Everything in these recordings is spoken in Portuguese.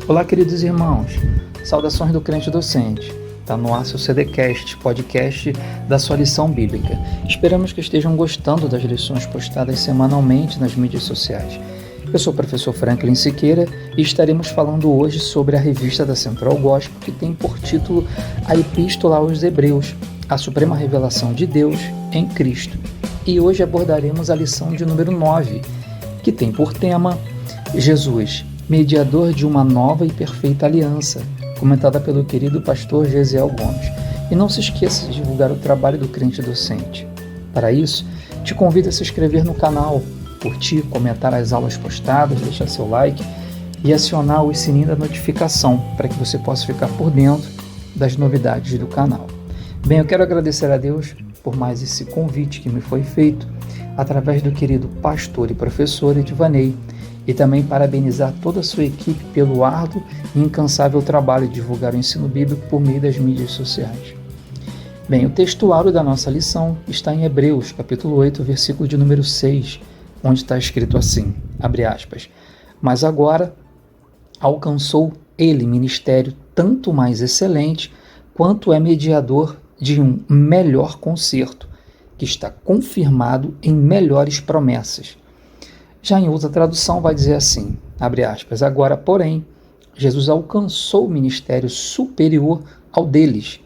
Olá, queridos irmãos, saudações do crente docente. Está no ar seu CDcast, podcast da sua lição bíblica. Esperamos que estejam gostando das lições postadas semanalmente nas mídias sociais. Eu sou o professor Franklin Siqueira e estaremos falando hoje sobre a revista da Central Gospel, que tem por título a Epístola aos Hebreus, a suprema revelação de Deus em Cristo. E hoje abordaremos a lição de número 9, que tem por tema Jesus, mediador de uma nova e perfeita aliança, comentada pelo querido pastor Gesiel Gomes. E não se esqueça de divulgar o trabalho do crente docente. Para isso, te convido a se inscrever no canal, curtir, comentar as aulas postadas, deixar seu like e acionar o sininho da notificação para que você possa ficar por dentro das novidades do canal. Bem, eu quero agradecer a Deus por mais esse convite que me foi feito através do querido pastor e professor Edvanei, e também parabenizar toda a sua equipe pelo árduo e incansável trabalho de divulgar o ensino bíblico por meio das mídias sociais. Bem, o textuário da nossa lição está em Hebreus, capítulo 8, versículo de número 6, onde está escrito assim, abre aspas, mas agora alcançou ele ministério tanto mais excelente, quanto é mediador de um melhor concerto, que está confirmado em melhores promessas. Já em outra tradução vai dizer assim, abre aspas, agora, porém, Jesus alcançou o ministério superior ao deles,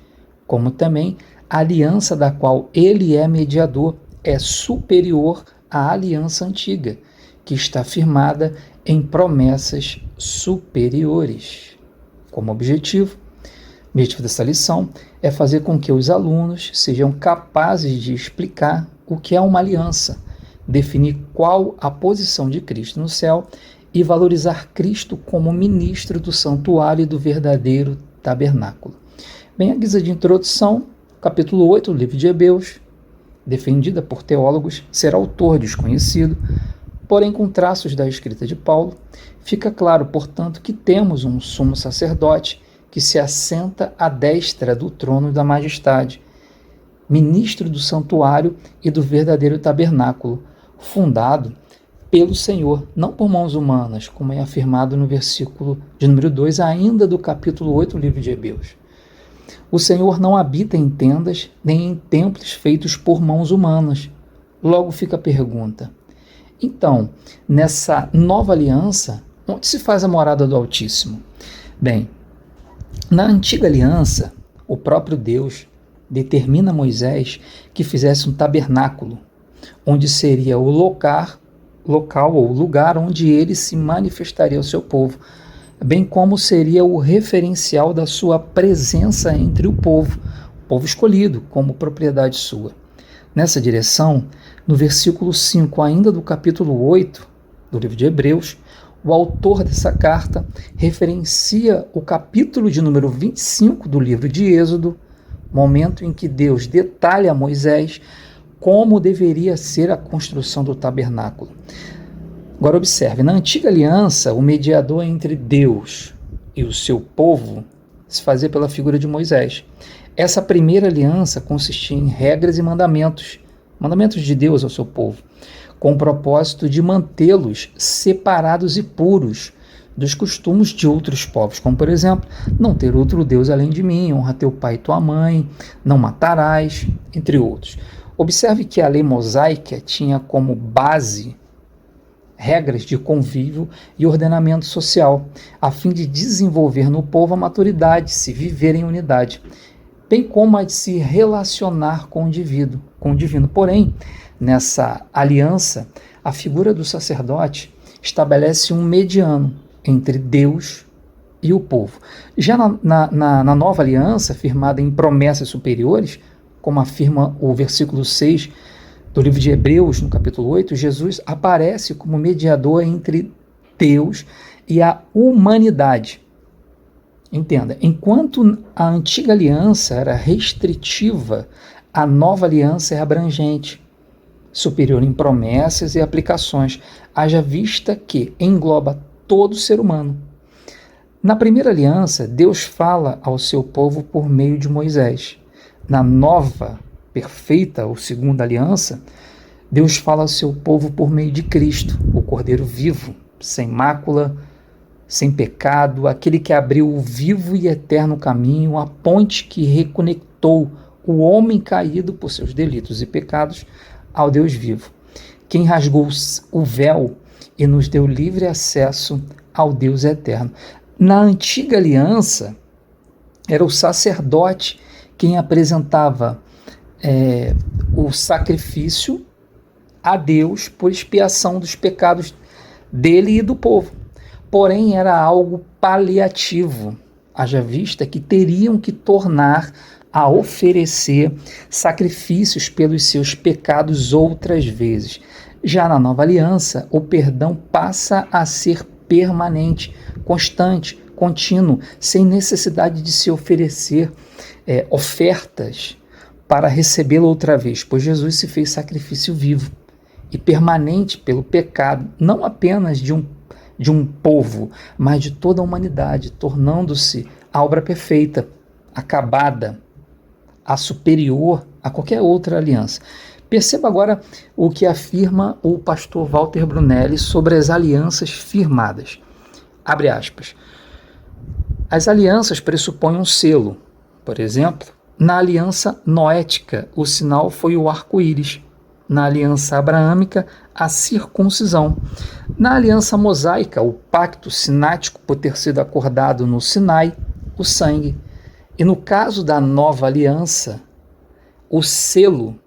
como também a aliança da qual ele é mediador é superior à aliança antiga, que está firmada em promessas superiores. Como objetivo dessa lição é fazer com que os alunos sejam capazes de explicar o que é uma aliança, definir qual a posição de Cristo no céu e valorizar Cristo como ministro do santuário e do verdadeiro tabernáculo. Bem, a guisa de introdução, capítulo 8 do livro de Hebreus, defendida por teólogos, ser autor desconhecido, porém com traços da escrita de Paulo, fica claro, portanto, que temos um sumo sacerdote que se assenta à destra do trono da majestade, ministro do santuário e do verdadeiro tabernáculo, fundado pelo Senhor, não por mãos humanas, como é afirmado no versículo de número 2, ainda do capítulo 8 do livro de Hebreus. O Senhor não habita em tendas, nem em templos feitos por mãos humanas. Logo fica a pergunta, então, nessa nova aliança, onde se faz a morada do Altíssimo? Bem, na antiga aliança, o próprio Deus determina a Moisés que fizesse um tabernáculo, onde seria o local ou lugar onde ele se manifestaria ao seu povo, bem como seria o referencial da sua presença entre o povo escolhido como propriedade sua. Nessa direção, no versículo 5 ainda do capítulo 8 do livro de Hebreus, o autor dessa carta referencia o capítulo de número 25 do livro de Êxodo, momento em que Deus detalha a Moisés como deveria ser a construção do tabernáculo. Agora observe, na antiga aliança, o mediador entre Deus e o seu povo se fazia pela figura de Moisés. Essa primeira aliança consistia em regras e mandamentos de Deus ao seu povo, com o propósito de mantê-los separados e puros dos costumes de outros povos, como, por exemplo, não ter outro Deus além de mim, honra teu pai e tua mãe, não matarás, entre outros. Observe que a lei mosaica tinha como base regras de convívio e ordenamento social, a fim de desenvolver no povo a maturidade, se viver em unidade, bem como a de se relacionar com o divino. Porém, nessa aliança, a figura do sacerdote estabelece um mediano entre Deus e o povo. Já na nova aliança, firmada em promessas superiores, como afirma o versículo 6 do livro de Hebreus, no capítulo 8, Jesus aparece como mediador entre Deus e a humanidade. Entenda, enquanto a antiga aliança era restritiva, a nova aliança é abrangente, superior em promessas e aplicações, haja vista que engloba todo ser humano. Na primeira aliança, Deus fala ao seu povo por meio de Moisés. Na nova, perfeita ou segunda aliança, Deus fala ao seu povo por meio de Cristo, o Cordeiro vivo, sem mácula, sem pecado, aquele que abriu o vivo e eterno caminho, a ponte que reconectou o homem caído por seus delitos e pecados ao Deus vivo, quem rasgou o véu e nos deu livre acesso ao Deus eterno. Na antiga aliança, era o sacerdote quem apresentava o sacrifício a Deus por expiação dos pecados dele e do povo. Porém, era algo paliativo, haja vista que teriam que tornar a oferecer sacrifícios pelos seus pecados outras vezes. Já na nova aliança, o perdão passa a ser permanente, constante, contínuo, sem necessidade de se oferecer ofertas para recebê-lo outra vez, pois Jesus se fez sacrifício vivo e permanente pelo pecado, não apenas de um povo, mas de toda a humanidade, tornando-se a obra perfeita, acabada, a superior a qualquer outra aliança. Perceba agora o que afirma o pastor Walter Brunelli sobre as alianças firmadas. Abre aspas. As alianças pressupõem um selo. Por exemplo, na aliança noética, o sinal foi o arco-íris. Na aliança abraâmica, a circuncisão. Na aliança mosaica, o pacto sinático, por ter sido acordado no Sinai, o sangue. E no caso da nova aliança, o selo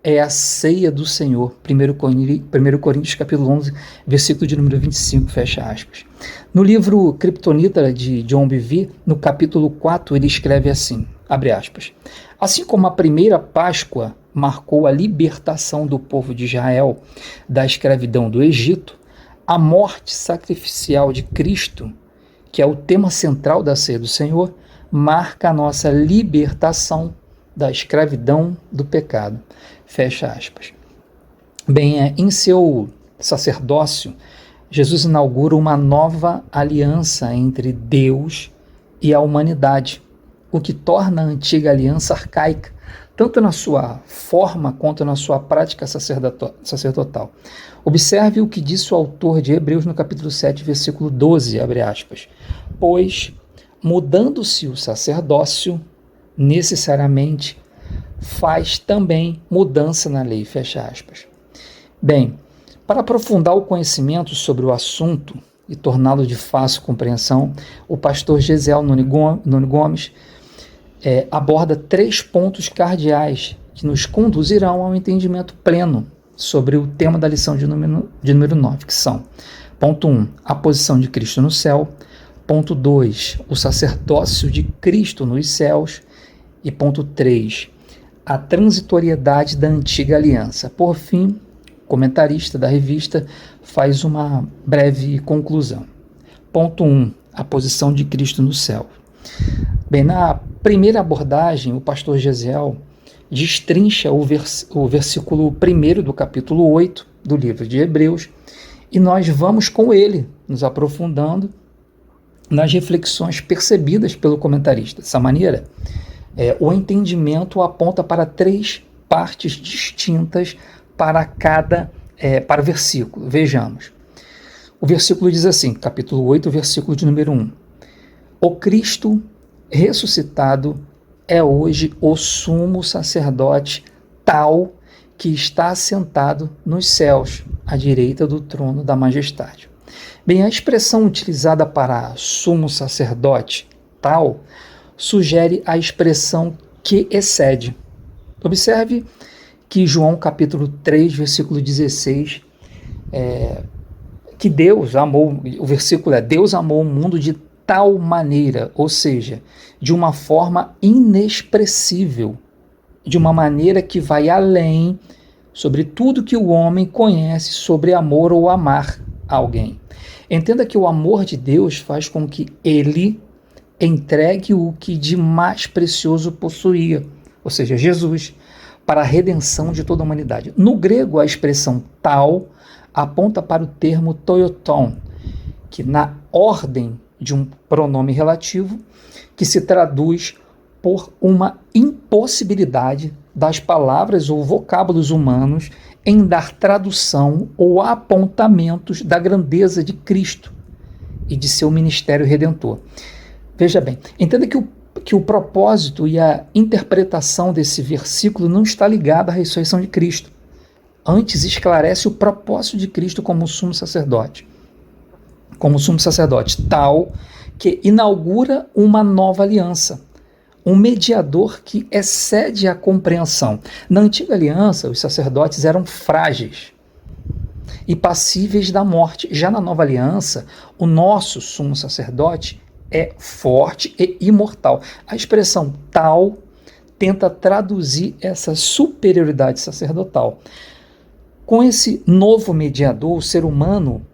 é a ceia do Senhor. 1 Coríntios capítulo 11, versículo de número 25, fecha aspas. No livro Kryptonita de John Bevere, no capítulo 4, ele escreve assim, abre aspas, assim como a primeira Páscoa marcou a libertação do povo de Israel da escravidão do Egito, a morte sacrificial de Cristo, que é o tema central da ceia do Senhor, marca a nossa libertação da escravidão do pecado. Fecha aspas. Bem, em seu sacerdócio, Jesus inaugura uma nova aliança entre Deus e a humanidade, o que torna a antiga aliança arcaica, tanto na sua forma quanto na sua prática sacerdotal. Observe o que disse o autor de Hebreus no capítulo 7, versículo 12, abre aspas, pois, mudando-se o sacerdócio, necessariamente faz também mudança na lei, fecha aspas. Bem, para aprofundar o conhecimento sobre o assunto e torná-lo de fácil compreensão, o pastor Gesiel Noni Gomes aborda 3 pontos cardeais que nos conduzirão ao entendimento pleno sobre o tema da lição de número 9, que são: ponto 1, a posição de Cristo no céu; ponto 2, o sacerdócio de Cristo nos céus; e ponto 3, a transitoriedade da antiga aliança. Por fim, o comentarista da revista faz uma breve conclusão. Ponto 1, a posição de Cristo no céu. Bem, na primeira abordagem, o pastor Gesiel destrincha o versículo 1 do capítulo 8 do livro de Hebreus, e nós vamos com ele, nos aprofundando nas reflexões percebidas pelo comentarista. Dessa maneira, o entendimento aponta para 3 partes distintas para para o versículo. Vejamos. O versículo diz assim, capítulo 8, versículo de número 1. O Cristo ressuscitado é hoje o sumo sacerdote tal que está assentado nos céus, à direita do trono da majestade. Bem, a expressão utilizada para sumo sacerdote tal sugere a expressão que excede. Observe que João capítulo 3, versículo 16, que Deus amou, o versículo é: Deus amou o mundo de tal maneira, ou seja, de uma forma inexpressível, de uma maneira que vai além sobre tudo que o homem conhece sobre amor ou amar alguém. Entenda que o amor de Deus faz com que ele entregue o que de mais precioso possuía, ou seja, Jesus, para a redenção de toda a humanidade. No grego, a expressão tal aponta para o termo toioton, que na ordem de um pronome relativo, que se traduz por uma impossibilidade das palavras ou vocábulos humanos em dar tradução ou apontamentos da grandeza de Cristo e de seu ministério redentor. Veja bem, entenda que o propósito e a interpretação desse versículo não está ligada à ressurreição de Cristo. Antes esclarece o propósito de Cristo como sumo sacerdote, tal que inaugura uma nova aliança, um mediador que excede a compreensão. Na antiga aliança, os sacerdotes eram frágeis e passíveis da morte. Já na nova aliança, o nosso sumo sacerdote é forte e imortal. A expressão tal tenta traduzir essa superioridade sacerdotal. Com esse novo mediador, o ser humano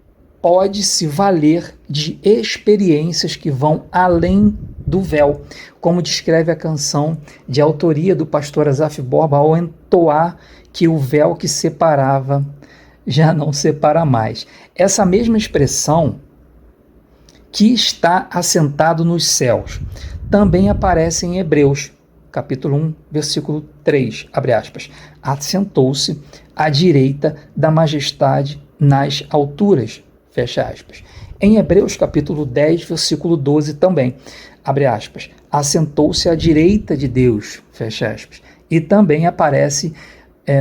pode se valer de experiências que vão além do véu, como descreve a canção de autoria do pastor Asaf Borba ao entoar que o véu que separava já não separa mais. Essa mesma expressão, que está assentado nos céus, também aparece em Hebreus, capítulo 1, versículo 3, abre aspas, assentou-se à direita da majestade nas alturas, fecha aspas. Em Hebreus, capítulo 10, versículo 12 também, abre aspas, assentou-se à direita de Deus, fecha aspas. E também aparece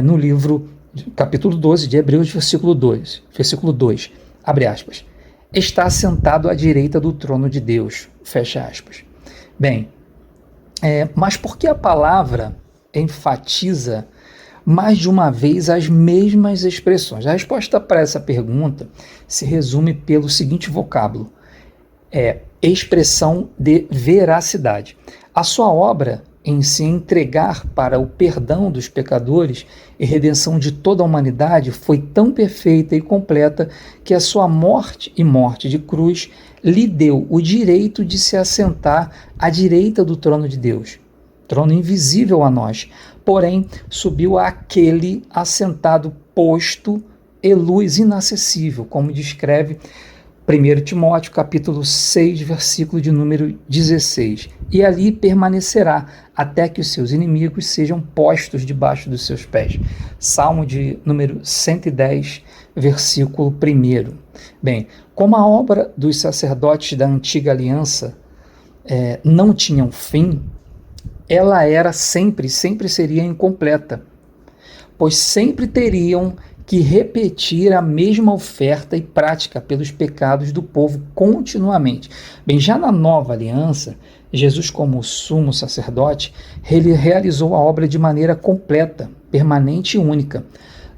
no livro, capítulo 12 de Hebreus, versículo 2, abre aspas, está assentado à direita do trono de Deus, fecha aspas. Bem, mas por que a palavra enfatiza mais de uma vez as mesmas expressões? A resposta para essa pergunta se resume pelo seguinte vocábulo: expressão de veracidade. A sua obra em se entregar para o perdão dos pecadores e redenção de toda a humanidade foi tão perfeita e completa que a sua morte e morte de cruz lhe deu o direito de se assentar à direita do trono de Deus, trono invisível a nós, porém subiu àquele assentado posto e luz inacessível, como descreve 1 Timóteo, capítulo 6, versículo de número 16. E ali permanecerá até que os seus inimigos sejam postos debaixo dos seus pés. Salmo de número 110, versículo 1. Bem, como a obra dos sacerdotes da antiga aliança não tinha fim, ela era sempre seria incompleta, pois sempre teriam que repetir a mesma oferta e prática pelos pecados do povo continuamente. Bem, já na nova aliança, Jesus, como sumo sacerdote, ele realizou a obra de maneira completa, permanente e única,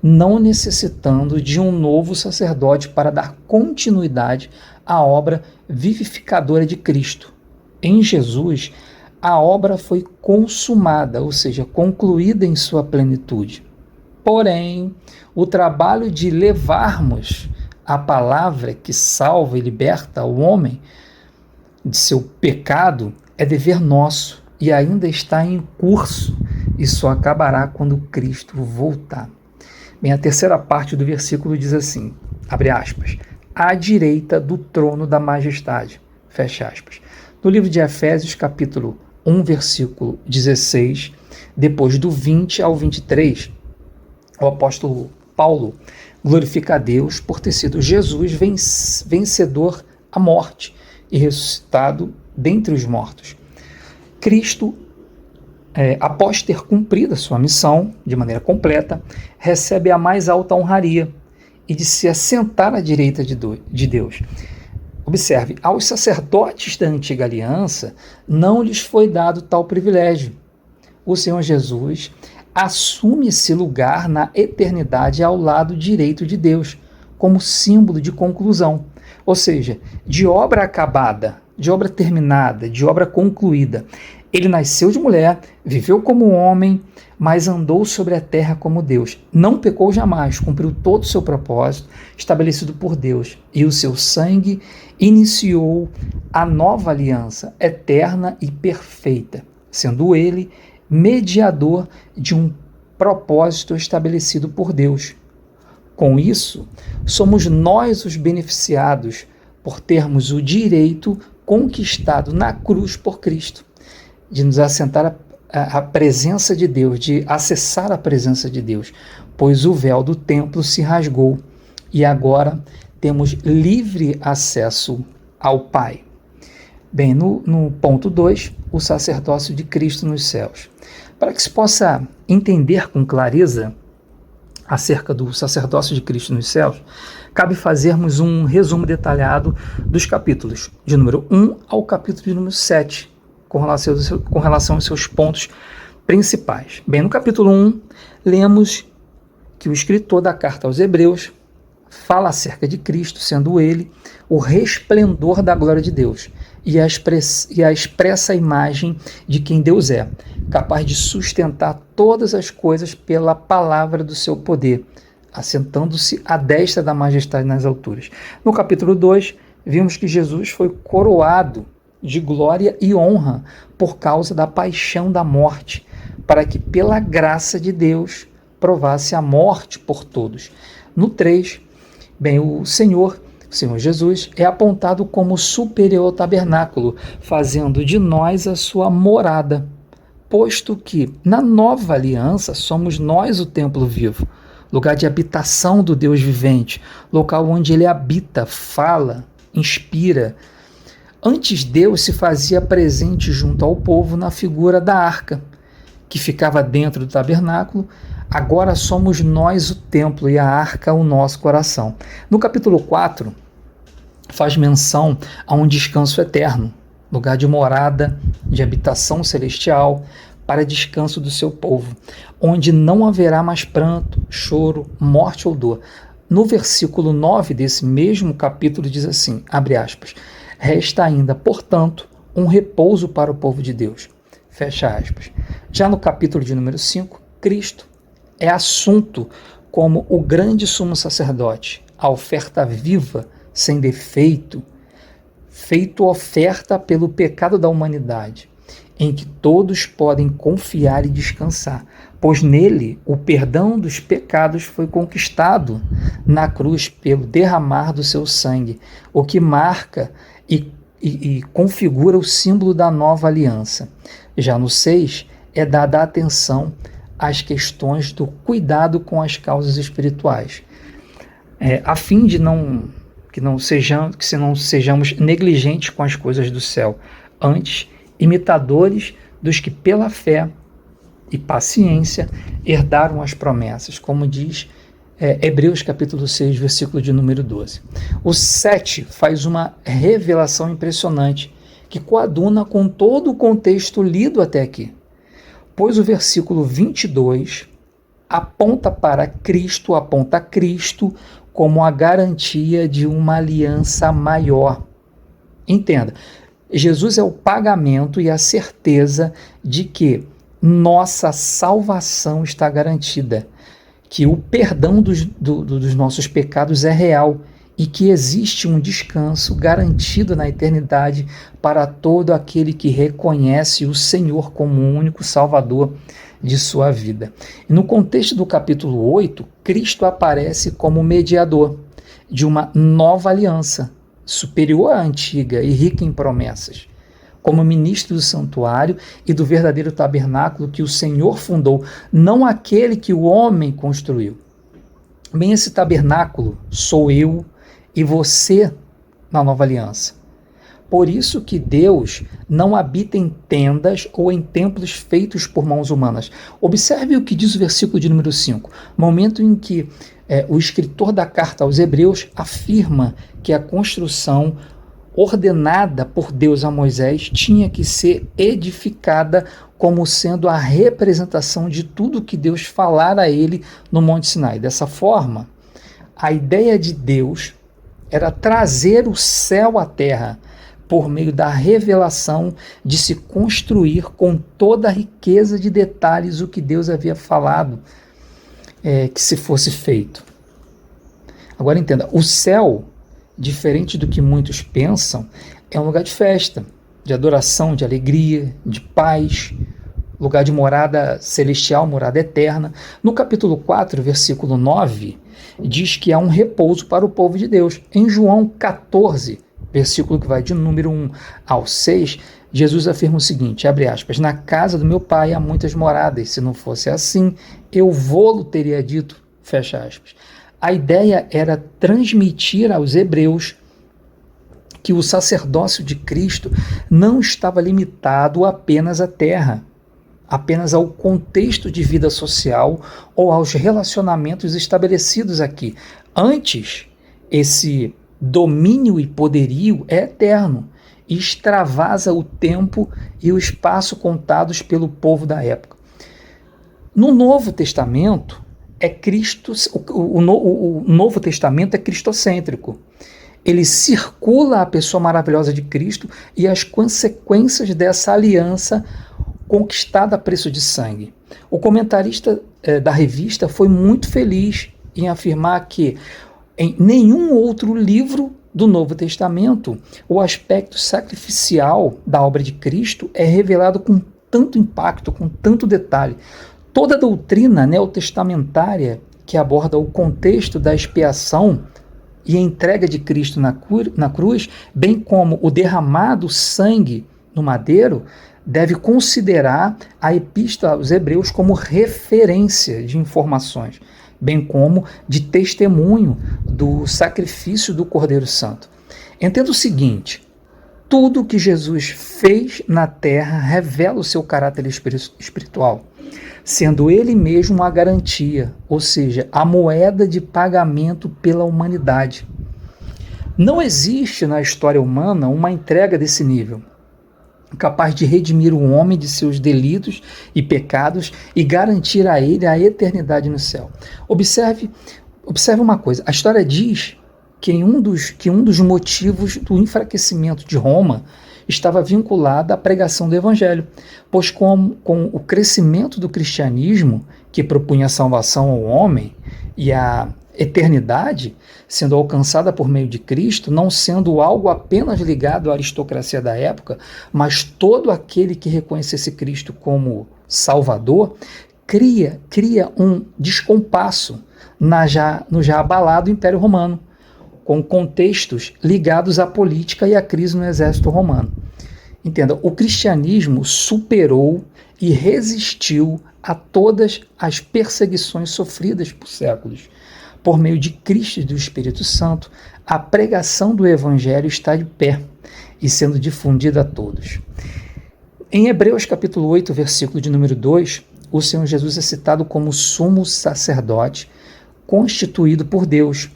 não necessitando de um novo sacerdote para dar continuidade à obra vivificadora de Cristo. Em Jesus, a obra foi consumada, ou seja, concluída em sua plenitude. Porém, o trabalho de levarmos a palavra que salva e liberta o homem de seu pecado é dever nosso e ainda está em curso e só acabará quando Cristo voltar. Bem, a terceira parte do versículo diz assim, abre aspas, à direita do trono da majestade, fecha aspas. No livro de Efésios, capítulo 1, versículo 16, depois do 20 ao 23, o apóstolo Paulo glorifica a Deus por ter sido Jesus vencedor à morte e ressuscitado dentre os mortos. Cristo, após ter cumprido a sua missão de maneira completa, recebe a mais alta honraria e de se assentar à direita de Deus. Observe, aos sacerdotes da antiga aliança não lhes foi dado tal privilégio. O Senhor Jesus assume esse lugar na eternidade ao lado direito de Deus, como símbolo de conclusão, ou seja, de obra acabada, de obra terminada, de obra concluída. Ele nasceu de mulher, viveu como homem, mas andou sobre a terra como Deus. Não pecou jamais, cumpriu todo o seu propósito estabelecido por Deus, e o seu sangue iniciou a nova aliança eterna e perfeita, sendo ele mediador de um propósito estabelecido por Deus. Com isso, somos nós os beneficiados por termos o direito conquistado na cruz por Cristo, de nos assentar à presença de Deus, de acessar a presença de Deus, pois o véu do templo se rasgou e agora temos livre acesso ao Pai. Bem, no ponto 2, o sacerdócio de Cristo nos céus. Para que se possa entender com clareza acerca do sacerdócio de Cristo nos céus, cabe fazermos um resumo detalhado dos capítulos de número 1 ao capítulo de número 7, com relação aos seus pontos principais. Bem, no capítulo 1, lemos que o escritor da carta aos Hebreus fala acerca de Cristo, sendo ele o resplendor da glória de Deus e a expressa imagem de quem Deus é, capaz de sustentar todas as coisas pela palavra do seu poder, assentando-se à destra da majestade nas alturas. No capítulo 2, vimos que Jesus foi coroado de glória e honra por causa da paixão da morte, para que pela graça de Deus provasse a morte por todos. No 3, bem, o Senhor Jesus é apontado como superior ao tabernáculo, fazendo de nós a sua morada, posto que na nova aliança somos nós o templo vivo, lugar de habitação do Deus vivente, local onde ele habita, fala, inspira. Antes, Deus se fazia presente junto ao povo na figura da arca, que ficava dentro do tabernáculo. Agora somos nós o templo e a arca o nosso coração. No capítulo 4, faz menção a um descanso eterno, lugar de morada, de habitação celestial, para descanso do seu povo, onde não haverá mais pranto, choro, morte ou dor. No versículo 9 desse mesmo capítulo diz assim, abre aspas, resta ainda, portanto, um repouso para o povo de Deus. Fecha aspas. Já no capítulo de número 5, Cristo é assunto como o grande sumo sacerdote, a oferta viva, sem defeito, feito oferta pelo pecado da humanidade, em que todos podem confiar e descansar, pois nele o perdão dos pecados foi conquistado na cruz pelo derramar do seu sangue, o que marca e configura o símbolo da nova aliança. Já no 6, é dada atenção às questões do cuidado com as causas espirituais, a fim de que não sejamos negligentes com as coisas do céu, antes imitadores dos que pela fé e paciência herdaram as promessas, como diz Hebreus capítulo 6, versículo de número 12. O 7 faz uma revelação impressionante, que coaduna com todo o contexto lido até aqui, pois o versículo 22 aponta Cristo como a garantia de uma aliança maior. Entenda, Jesus é o pagamento e a certeza de que nossa salvação está garantida, que o perdão dos nossos pecados é real e que existe um descanso garantido na eternidade para todo aquele que reconhece o Senhor como o único Salvador de sua vida. E no contexto do capítulo 8, Cristo aparece como mediador de uma nova aliança, superior à antiga e rica em promessas, como ministro do santuário e do verdadeiro tabernáculo que o Senhor fundou, não aquele que o homem construiu. Bem, esse tabernáculo sou eu e você na nova aliança. Por isso que Deus não habita em tendas ou em templos feitos por mãos humanas. Observe o que diz o versículo de número 5, momento em que o escritor da carta aos Hebreus afirma que a construção ordenada por Deus a Moisés tinha que ser edificada como sendo a representação de tudo que Deus falara a ele no Monte Sinai. Dessa forma, a ideia de Deus era trazer o céu à terra por meio da revelação de se construir com toda a riqueza de detalhes o que Deus havia falado que se fosse feito. Agora entenda, o céu, diferente do que muitos pensam, é um lugar de festa, de adoração, de alegria, de paz, lugar de morada celestial, morada eterna. No capítulo 4, versículo 9, diz que há um repouso para o povo de Deus. Em João 14, versículo que vai de número 1 ao 6, Jesus afirma o seguinte, abre aspas, na casa do meu pai há muitas moradas, se não fosse assim, eu vô-lo teria dito, fecha aspas. A ideia era transmitir aos hebreus que o sacerdócio de Cristo não estava limitado apenas à terra, apenas ao contexto de vida social ou aos relacionamentos estabelecidos aqui. Antes, esse domínio e poderio é eterno e extravasa o tempo e o espaço contados pelo povo da época. No Novo Testamento, o Novo Testamento é cristocêntrico. Ele circula a pessoa maravilhosa de Cristo e as consequências dessa aliança conquistada a preço de sangue. O comentarista da revista foi muito feliz em afirmar que em nenhum outro livro do Novo Testamento o aspecto sacrificial da obra de Cristo é revelado com tanto impacto, com tanto detalhe. Toda a doutrina neotestamentária que aborda o contexto da expiação e a entrega de Cristo na cruz, bem como o derramado sangue no madeiro, deve considerar a Epístola aos Hebreus como referência de informações, bem como de testemunho do sacrifício do Cordeiro Santo. Entenda o seguinte: tudo que Jesus fez na terra revela o seu caráter espiritual, sendo ele mesmo a garantia, ou seja, a moeda de pagamento pela humanidade. Não existe na história humana uma entrega desse nível, capaz de redimir o homem de seus delitos e pecados e garantir a ele a eternidade no céu. Observe uma coisa: a história diz que um dos motivos do enfraquecimento de Roma estava vinculada à pregação do Evangelho, pois com o crescimento do cristianismo, que propunha a salvação ao homem e a eternidade, sendo alcançada por meio de Cristo, não sendo algo apenas ligado à aristocracia da época, mas todo aquele que reconhecesse Cristo como Salvador, cria um descompasso no já abalado Império Romano, com contextos ligados à política e à crise no exército romano. Entenda, o cristianismo superou e resistiu a todas as perseguições sofridas por séculos. Por meio de Cristo e do Espírito Santo, a pregação do Evangelho está de pé e sendo difundida a todos. Em Hebreus capítulo 8, versículo de número 2, o Senhor Jesus é citado como sumo sacerdote constituído por Deus.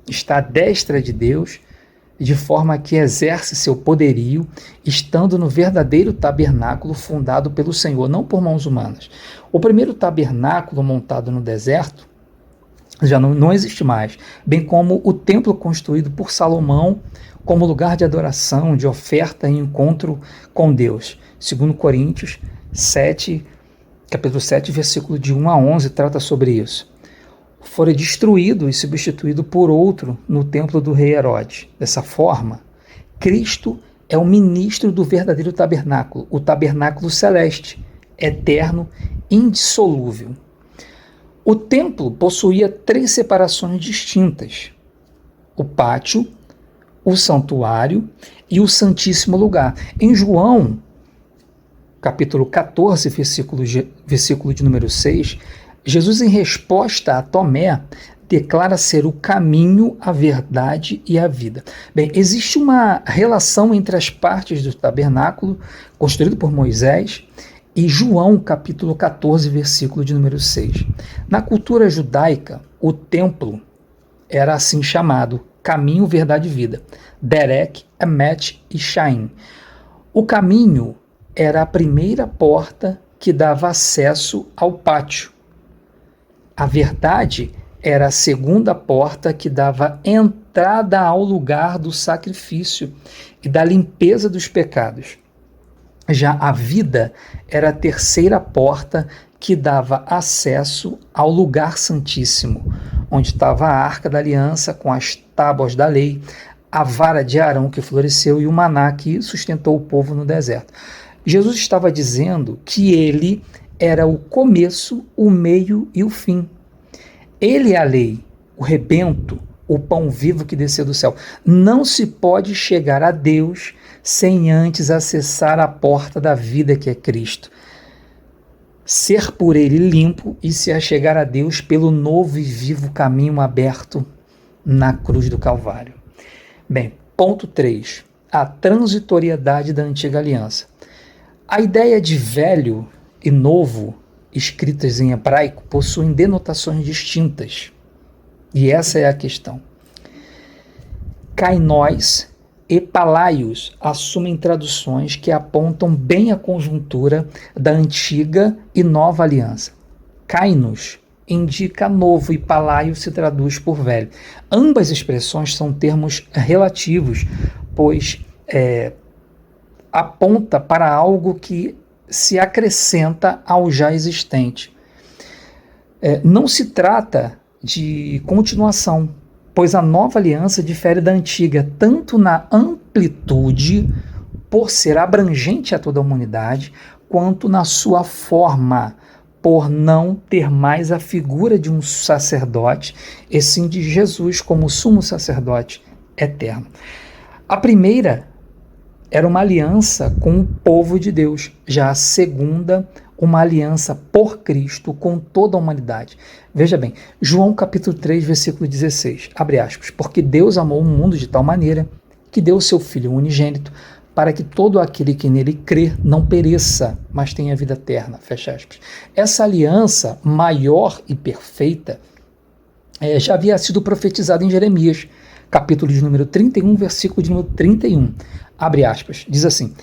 Está à destra de Deus, de forma que exerce seu poderio, estando no verdadeiro tabernáculo fundado pelo Senhor, não por mãos humanas. O primeiro tabernáculo montado no deserto já não existe mais, bem como o templo construído por Salomão como lugar de adoração, de oferta e encontro com Deus. 2 Coríntios 7, capítulo 7, versículo de 1 a 11, trata sobre isso. Fora destruído e substituído por outro no templo do rei Herodes. Dessa forma, Cristo é o ministro do verdadeiro tabernáculo, o tabernáculo celeste, eterno, indissolúvel. O templo possuía 3 separações distintas: o pátio, o santuário e o santíssimo lugar. Em João, capítulo 14, versículo de número 6, Jesus, em resposta a Tomé, declara ser o caminho, a verdade e a vida. Bem, existe uma relação entre as partes do tabernáculo construído por Moisés e João, capítulo 14, versículo de número 6. Na cultura judaica, o templo era assim chamado: caminho, verdade e vida. Derek, Emet e Shaim. O caminho era a primeira porta que dava acesso ao pátio. A verdade era a segunda porta que dava entrada ao lugar do sacrifício e da limpeza dos pecados. Já a vida era a terceira porta que dava acesso ao lugar santíssimo, onde estava a arca da aliança com as tábuas da lei, a vara de Arão que floresceu e o maná que sustentou o povo no deserto. Jesus estava dizendo que ele era o começo, o meio e o fim. Ele é a lei, o rebento, o pão vivo que desceu do céu. Não se pode chegar a Deus sem antes acessar a porta da vida que é Cristo. Ser por ele limpo e se achegar a Deus pelo novo e vivo caminho aberto na cruz do Calvário. Bem, Ponto 3. A transitoriedade da antiga aliança. A ideia de velho e novo, escritas em hebraico, possuem denotações distintas. E essa é a questão. Kainós e palaios assumem traduções que apontam bem a conjuntura da antiga e nova aliança. Kainos indica novo e palaio se traduz por velho. Ambas expressões são termos relativos, pois aponta para algo que se acrescenta ao já existente. Não se trata de continuação, pois a nova aliança difere da antiga tanto na amplitude, por ser abrangente a toda a humanidade, quanto na sua forma, por não ter mais a figura de um sacerdote, e sim de Jesus como sumo sacerdote eterno. A primeira era uma aliança com o povo de Deus, já a segunda, uma aliança por Cristo com toda a humanidade. Veja bem, João capítulo 3, versículo 16, abre aspas, porque Deus amou o mundo de tal maneira que deu o seu Filho unigênito, para que todo aquele que nele crê não pereça, mas tenha vida eterna, fecha aspas. Essa aliança maior e perfeita já havia sido profetizada em Jeremias, capítulo de número 31, versículo de número 31, abre aspas, diz assim,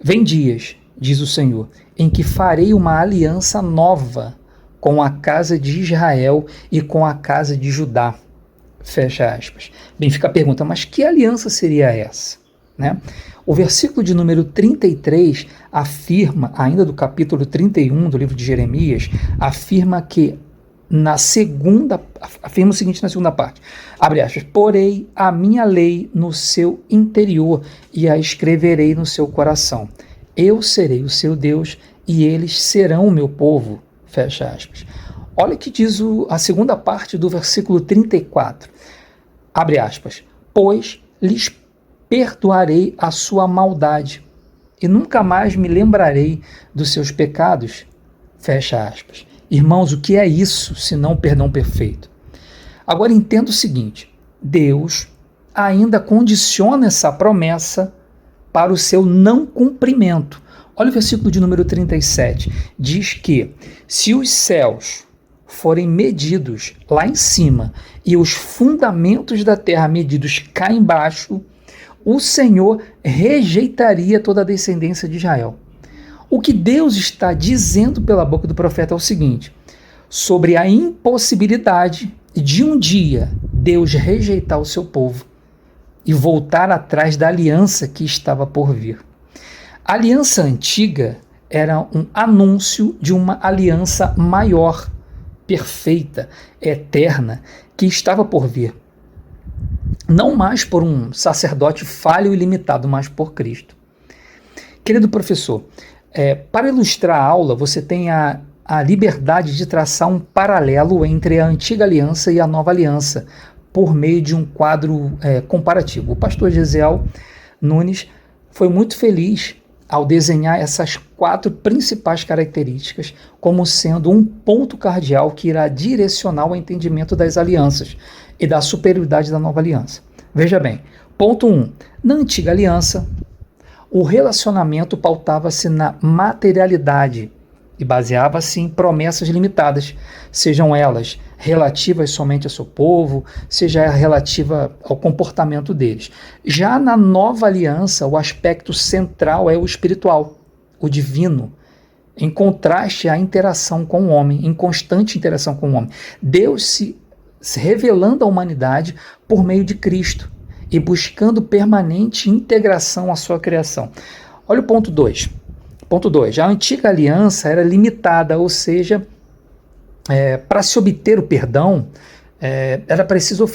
vem dias, diz o Senhor, em que farei uma aliança nova com a casa de Israel e com a casa de Judá, fecha aspas. Bem, fica a pergunta, mas que aliança seria essa? Né? O versículo de número 33 afirma, ainda do capítulo 31 do livro de Jeremias, afirma que afirma o seguinte na segunda parte, abre aspas, porei a minha lei no seu interior e a escreverei no seu coração. Eu serei o seu Deus e eles serão o meu povo, fecha aspas. Olha o que diz a segunda parte do versículo 34, abre aspas, pois lhes perdoarei a sua maldade e nunca mais me lembrarei dos seus pecados, fecha aspas. Irmãos, o que é isso senão o perdão perfeito? Agora entenda o seguinte, Deus ainda condiciona essa promessa para o seu não cumprimento. Olha o versículo de número 37, diz que se os céus forem medidos lá em cima e os fundamentos da terra medidos cá embaixo, o Senhor rejeitaria toda a descendência de Israel. O que Deus está dizendo pela boca do profeta é o seguinte, sobre a impossibilidade de um dia Deus rejeitar o seu povo e voltar atrás da aliança que estava por vir. A aliança antiga era um anúncio de uma aliança maior, perfeita, eterna, que estava por vir. Não mais por um sacerdote falho e limitado, mas por Cristo. Querido professor, para ilustrar a aula, você tem a liberdade de traçar um paralelo entre a antiga aliança e a nova aliança, por meio de um quadro comparativo. O pastor Gesiel Nunes foi muito feliz ao desenhar essas 4 principais características como sendo um ponto cardeal que irá direcionar o entendimento das alianças e da superioridade da nova aliança. Veja bem, ponto 1. Na antiga aliança, o relacionamento pautava-se na materialidade e baseava-se em promessas limitadas, sejam elas relativas somente ao seu povo, seja relativa ao comportamento deles. Já na nova aliança, o aspecto central é o espiritual, o divino, em contraste à interação com o homem, em constante interação com o homem. Deus se revelando à humanidade por meio de Cristo e buscando permanente integração à sua criação. Olha o ponto 2. Ponto 2. A antiga aliança era limitada, ou seja, para se obter o perdão, era preciso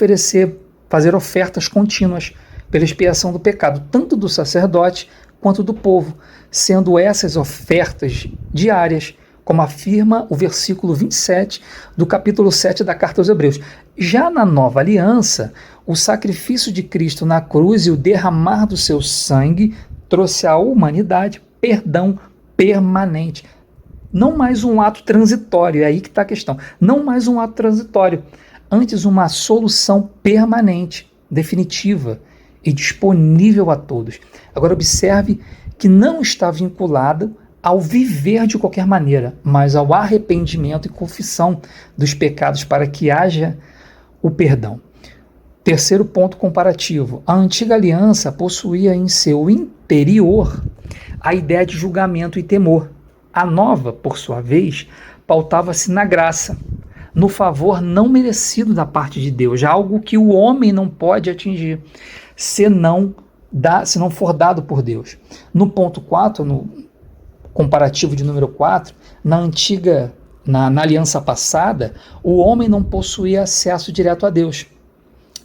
fazer ofertas contínuas pela expiação do pecado, tanto do sacerdote quanto do povo, sendo essas ofertas diárias, como afirma o versículo 27 do capítulo 7 da Carta aos Hebreus. Já na nova aliança, o sacrifício de Cristo na cruz e o derramar do seu sangue trouxe à humanidade perdão permanente. Não mais um ato transitório, é aí que está a questão. Não mais um ato transitório, antes uma solução permanente, definitiva, e disponível a todos. Agora observe que não está vinculado ao viver de qualquer maneira, mas ao arrependimento e confissão dos pecados para que haja o perdão. Terceiro ponto comparativo. A antiga aliança possuía em seu interior a ideia de julgamento e temor. A nova, por sua vez, pautava-se na graça, no favor não merecido da parte de Deus, algo que o homem não pode atingir, se não for dado por Deus. No ponto 4, no comparativo de número 4, na aliança passada, o homem não possuía acesso direto a Deus.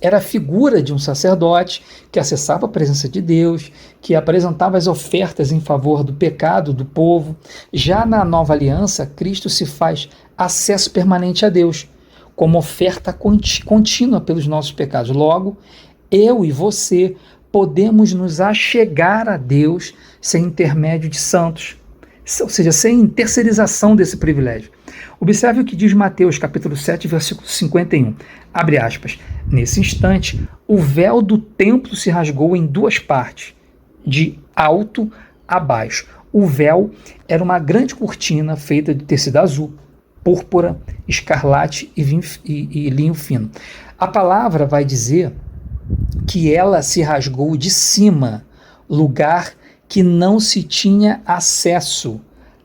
Era a figura de um sacerdote que acessava a presença de Deus, que apresentava as ofertas em favor do pecado do povo. Já na nova aliança, Cristo se faz acesso permanente a Deus, como oferta contínua pelos nossos pecados. Logo, eu e você podemos nos achegar a Deus sem intermédio de santos, ou seja, sem terceirização desse privilégio. Observe o que diz Mateus, capítulo 7, versículo 51. Abre aspas. Nesse instante, o véu do templo se rasgou em duas partes, de alto a baixo. O véu era uma grande cortina feita de tecido azul, púrpura, escarlate e linho fino. A palavra vai dizer que ela se rasgou de cima, lugar que não se tinha acesso,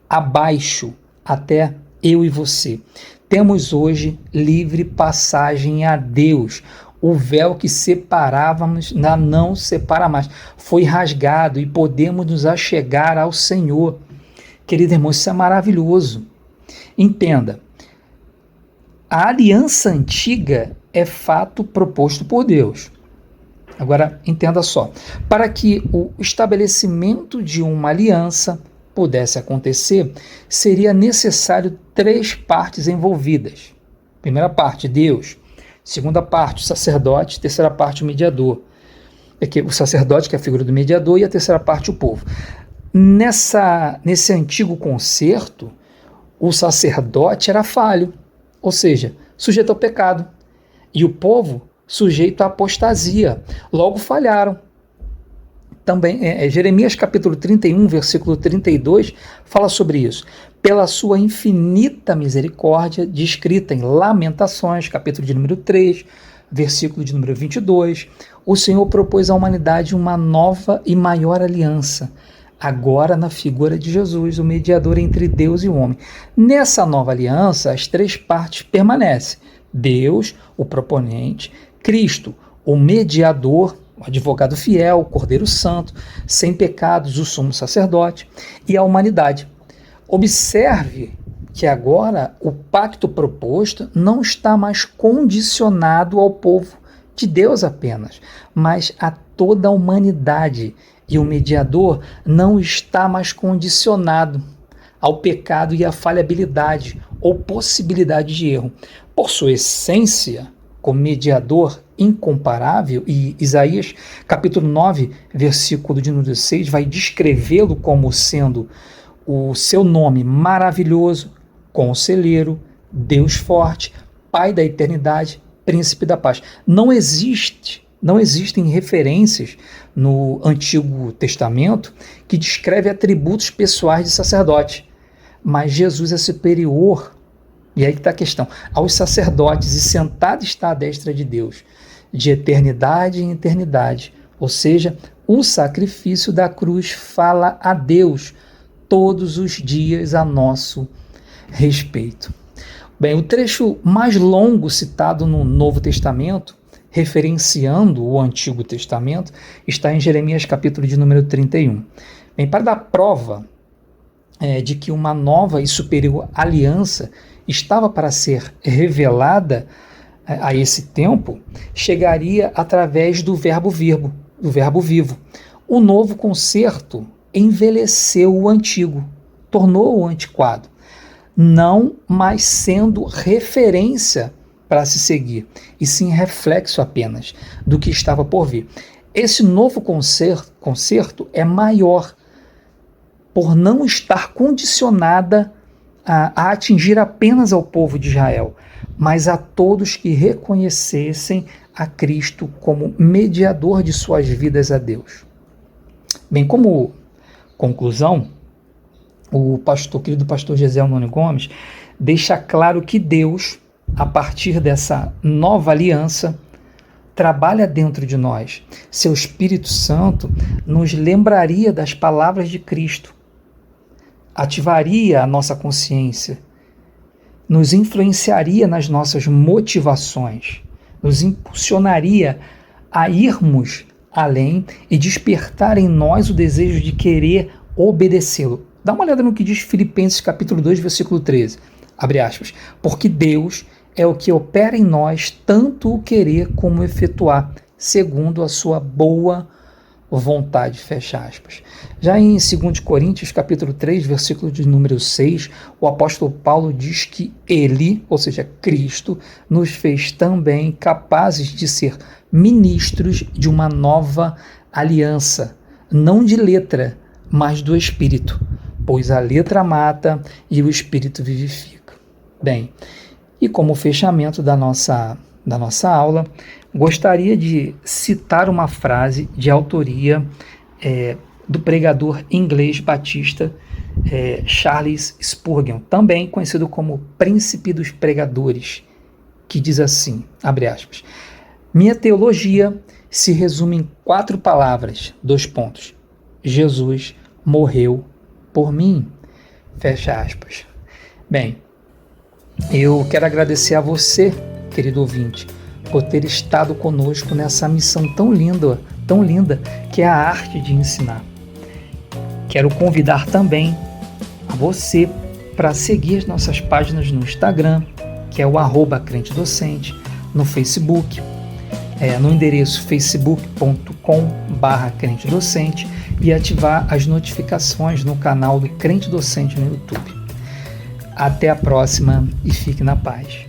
abaixo, até eu e você. Temos hoje livre passagem a Deus. O véu que separávamos não separa mais. Foi rasgado e podemos nos achegar ao Senhor. Querido irmão, isso é maravilhoso. Entenda, a aliança antiga é fato proposto por Deus. Agora, entenda só. Para que o estabelecimento de uma aliança pudesse acontecer, seria necessário 3 partes envolvidas. Primeira parte, Deus. Segunda parte, o sacerdote. Terceira parte, o mediador. O sacerdote, que é a figura do mediador, e a terceira parte, o povo. Nesse antigo concerto, o sacerdote era falho, ou seja, sujeito ao pecado, e o povo sujeito à apostasia. Logo falharam. Também, Jeremias capítulo 31, versículo 32, fala sobre isso. Pela sua infinita misericórdia, descrita em Lamentações, capítulo de número 3, versículo de número 22, o Senhor propôs à humanidade uma nova e maior aliança, agora na figura de Jesus, o mediador entre Deus e o homem. Nessa nova aliança, as 3 partes permanecem. Deus, o proponente, Cristo, o mediador, o advogado fiel, o Cordeiro Santo, sem pecados, o sumo sacerdote, e a humanidade. Observe que agora o pacto proposto não está mais condicionado ao povo de Deus apenas, mas a toda a humanidade. E o mediador não está mais condicionado ao pecado e à falhabilidade ou possibilidade de erro. Por sua essência, como mediador incomparável, e Isaías capítulo 9, versículo de número 6, vai descrevê-lo como sendo o seu nome maravilhoso, conselheiro, Deus forte, Pai da eternidade, Príncipe da paz. Não existem referências no Antigo Testamento que descreve atributos pessoais de sacerdote, mas Jesus é superior, e aí que está a questão, aos sacerdotes, e sentado está à destra de Deus, de eternidade em eternidade. Ou seja, o sacrifício da cruz fala a Deus todos os dias a nosso respeito. Bem, o trecho mais longo citado no Novo Testamento, referenciando o Antigo Testamento, está em Jeremias capítulo de número 31. Bem, para dar prova de que uma nova e superior aliança estava para ser revelada a esse tempo, chegaria através do verbo vivo. O novo concerto envelheceu o antigo, tornou-o antiquado, não mais sendo referência para se seguir, e sim reflexo apenas do que estava por vir. Esse novo concerto é maior, por não estar condicionada a atingir apenas ao povo de Israel, mas a todos que reconhecessem a Cristo como mediador de suas vidas a Deus. Bem, como conclusão, o querido pastor Gesiel Noni Gomes deixa claro que Deus, a partir dessa nova aliança, trabalha dentro de nós. Seu Espírito Santo nos lembraria das palavras de Cristo, ativaria a nossa consciência, nos influenciaria nas nossas motivações, nos impulsionaria a irmos além e despertar em nós o desejo de querer obedecê-lo. Dá uma olhada no que diz Filipenses capítulo 2, versículo 13. Abre aspas. Porque Deus é o que opera em nós tanto o querer como o efetuar, segundo a sua boa vontade, fecha aspas. Já em 2 Coríntios, capítulo 3, versículo de número 6, o apóstolo Paulo diz que ele, ou seja, Cristo, nos fez também capazes de ser ministros de uma nova aliança, não de letra, mas do Espírito, pois a letra mata e o Espírito vivifica. Bem, e como fechamento da nossa aula, gostaria de citar uma frase de autoria do pregador inglês batista Charles Spurgeon, também conhecido como Príncipe dos Pregadores, que diz assim, abre aspas, minha teologia se resume em 4 palavras, 2 pontos, Jesus morreu por mim, fecha aspas. Bem, eu quero agradecer a você, querido ouvinte, por ter estado conosco nessa missão tão linda, que é a arte de ensinar. Quero convidar também a você para seguir as nossas páginas no Instagram, que é o @crentedocente, no Facebook, no endereço facebook.com/crentedocente e ativar as notificações no canal do Crente Docente no YouTube. Até a próxima e fique na paz.